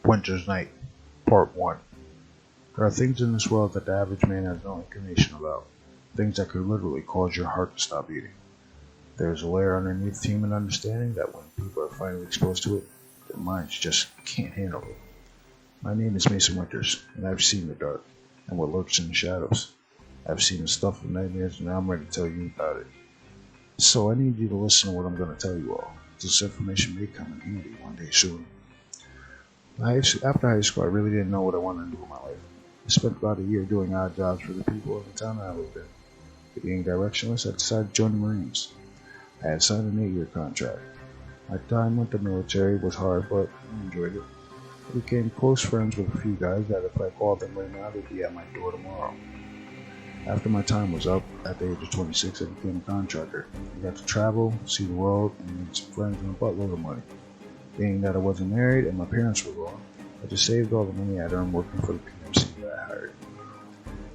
Winter's Night, Part 1. There are things in this world that the average man has no inclination about. Things that could literally cause your heart to stop beating. There is a layer underneath human understanding that when people are finally exposed to it, their minds just can't handle it. My name is Mason Winters, and I've seen the dark, and what lurks in the shadows. I've seen the stuff of nightmares, and now I'm ready to tell you about it. So I need you to listen to what I'm going to tell you all. This information may come in handy one day soon. After high school, I really didn't know what I wanted to do with my life. I spent about a year doing odd jobs for the people of the town I lived in. Being directionless, I decided to join the Marines. I had signed an 8-year contract. My time with the military was hard, but I enjoyed it. I became close friends with a few guys that if I called them right now, they'd be at my door tomorrow. After my time was up, at the age of 26, I became a contractor. I got to travel, see the world, and make some friends and a buttload of money. Being that I wasn't married and my parents were gone, I just saved all the money I'd earned working for the PMC that I hired.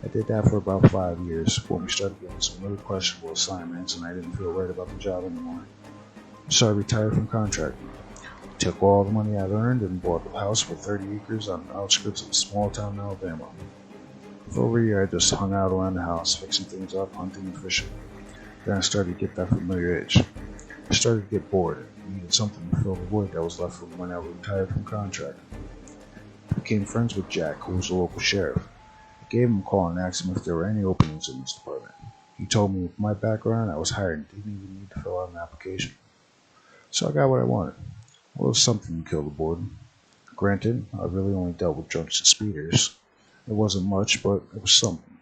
I did that for about 5 years when we started getting some really questionable assignments and I didn't feel right about the job anymore. So I retired from contracting. Took all the money I'd earned and bought a house with 30 acres on the outskirts of a small town in Alabama. For over a year I just hung out around the house, fixing things up, hunting and fishing. Then I started to get that familiar itch. I started to get bored and needed something to fill the void that was left from when I retired from contracting. I became friends with Jack, who was a local sheriff. I gave him a call and asked him if there were any openings in this department. He told me with my background I was hired and didn't even need to fill out an application. So I got what I wanted. A little something to kill the boredom. Granted, I really only dealt with drunks and speeders. It wasn't much, but it was something.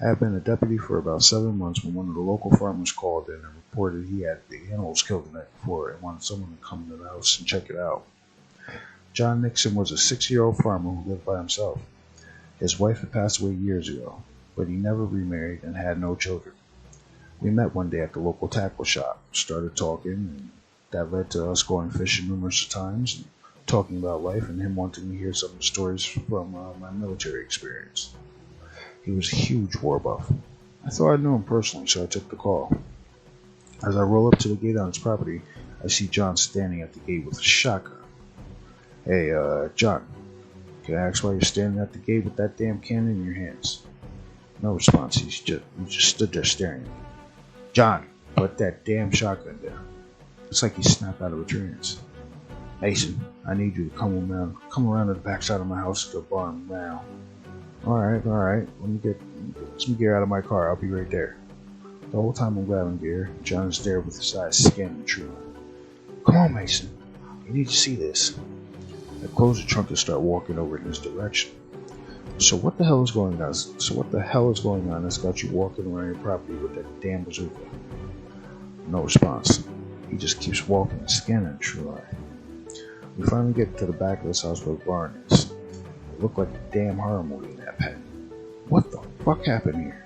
I had been a deputy for about 7 months when one of the local farmers called in and reported he had the animals killed the night before and wanted someone to come to the house and check it out. John Nixon was a 6-year-old farmer who lived by himself. His wife had passed away years ago, but he never remarried and had no children. We met one day at the local tackle shop, started talking, and that led to us going fishing numerous times and talking about life and him wanting to hear some of the stories from my military experience. He was a huge war buff. I thought I knew him personally, so I took the call. As I roll up to the gate on his property, I see John standing at the gate with a shotgun. Hey, John, can I ask why you're standing at the gate with that damn cannon in your hands? No response, he just stood there staring at me. John, put that damn shotgun down. It's like he snapped out of a trance. Mason, I need you to come around to the backside of my house to the barn now. Alright. Let me get some gear out of my car. I'll be right there. The whole time I'm grabbing gear, John is there with his eyes scanning the tree line. Come on, Mason. You need to see this. I close the trunk and start walking over in this direction. So what the hell is going on that's got you walking around your property with that damn bazooka? No response. He just keeps walking and scanning the tree line. We finally get to the back of this house where the barn is. It looked like a damn horror movie in that pen. What the fuck happened here?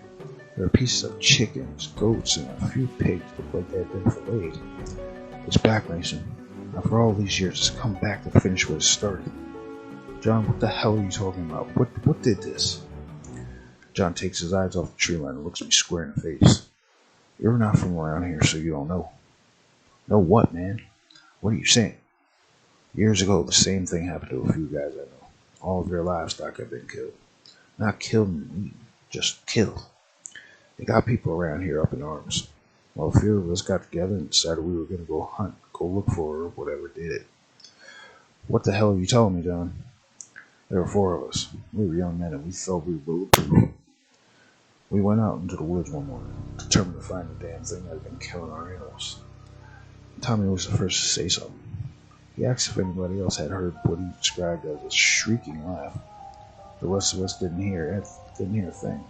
There are pieces of chickens, goats, and a few pigs that look like they had been filleted. It's back, Mason. After all these years, it's come back to finish where it started. John, what the hell are you talking about? What did this? John takes his eyes off the tree line and looks me square in the face. You're not from around here, so you don't know. Know what, man? What are you saying? Years ago, the same thing happened to a few guys I know. All of their livestock had been killed. Not killed and eaten, just killed. They got people around here up in arms. Well, a few of us got together and decided we were going to go hunt, go look for her, whatever did it. What the hell are you telling me, John? There were 4 of us. We were young men and we thought we were looking. We went out into the woods one morning, determined to find the damn thing that had been killing our animals. Tommy was the first to say something. He asked if anybody else had heard what he described as a shrieking laugh. The rest of us didn't hear a thing.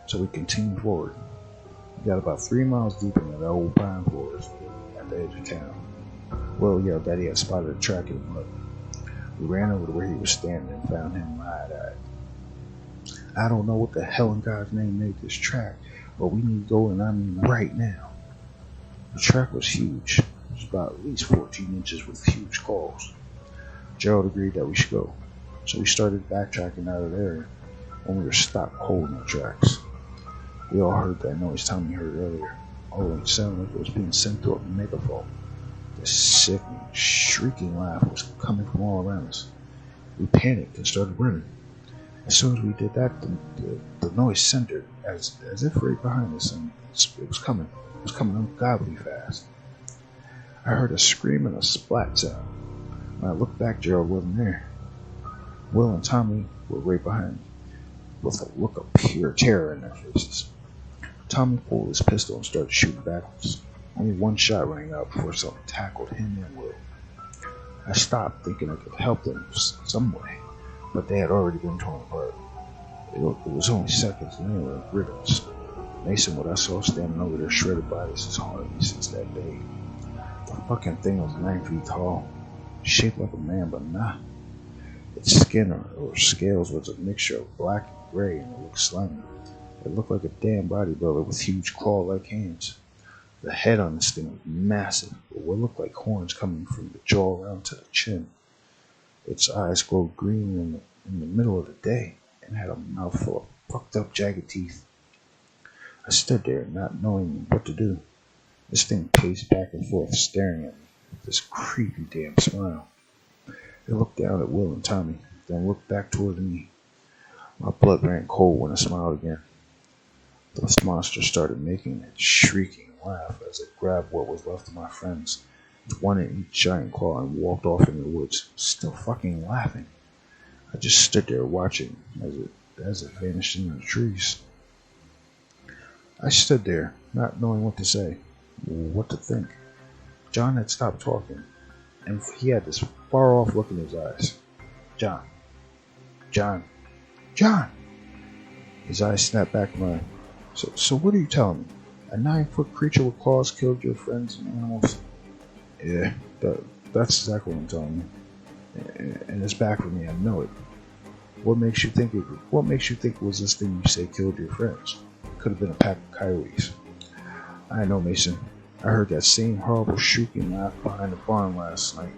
So we continued forward. We got about 3 miles deep into the old pine forest at the edge of town. Will yelled that he had spotted a track in the mud. We ran over to where he was standing and found him wide-eyed. I don't know what the hell in God's name made this track, but we need to go, and I mean right now. The track was huge. It was about at least 14 inches with huge claws. Gerald agreed that we should go, so we started backtracking out of the area when we were stopped holding the tracks. We all heard that noise Tommy heard earlier, although it sounded like it was being sent through a megaphone. This sickening, shrieking laugh was coming from all around us. We panicked and started running. As soon as we did that, the noise centered, as if right behind us, and it was coming. It was coming ungodly fast. I heard a scream and a splat sound. When I looked back, Gerald wasn't there. Will and Tommy were right behind me, with a look of pure terror in their faces. Tommy pulled his pistol and started shooting backwards. Only one shot rang out before something tackled him and Will. I stopped, thinking I could help them some way, but they had already been torn apart. It was only seconds, and they were in ribbons. Mason, what I saw standing over their shredded bodies, has haunted me since that day. The fucking thing was 9 feet tall, shaped like a man, but nah. Its skin or scales was a mixture of black and gray, and it looked slimy. It looked like a damn bodybuilder with huge claw-like hands. The head on this thing was massive, with what looked like horns coming from the jaw around to the chin. Its eyes glowed green in the middle of the day, and had a mouthful of fucked up, jagged teeth. I stood there, not knowing what to do. This thing paced back and forth, staring at me with this creepy damn smile. It looked down at Will and Tommy, then looked back toward me. My blood ran cold when I smiled again. This monster started making a shrieking laugh as it grabbed what was left of my friends, one in each giant claw, and walked off into the woods, still fucking laughing. I just stood there watching as it vanished into the trees. I stood there, not knowing what to say, what to think. John had stopped talking, and he had this far-off look in his eyes. John. His eyes snapped back to mine. So what are you telling me? A 9-foot creature with claws killed your friends and animals? Yeah, that's exactly what I'm telling you. And it's back for me, I know it. What makes you think it was this thing you say killed your friends? It could have been a pack of coyotes. I know, Mason. I heard that same horrible shrieking laugh behind the barn last night.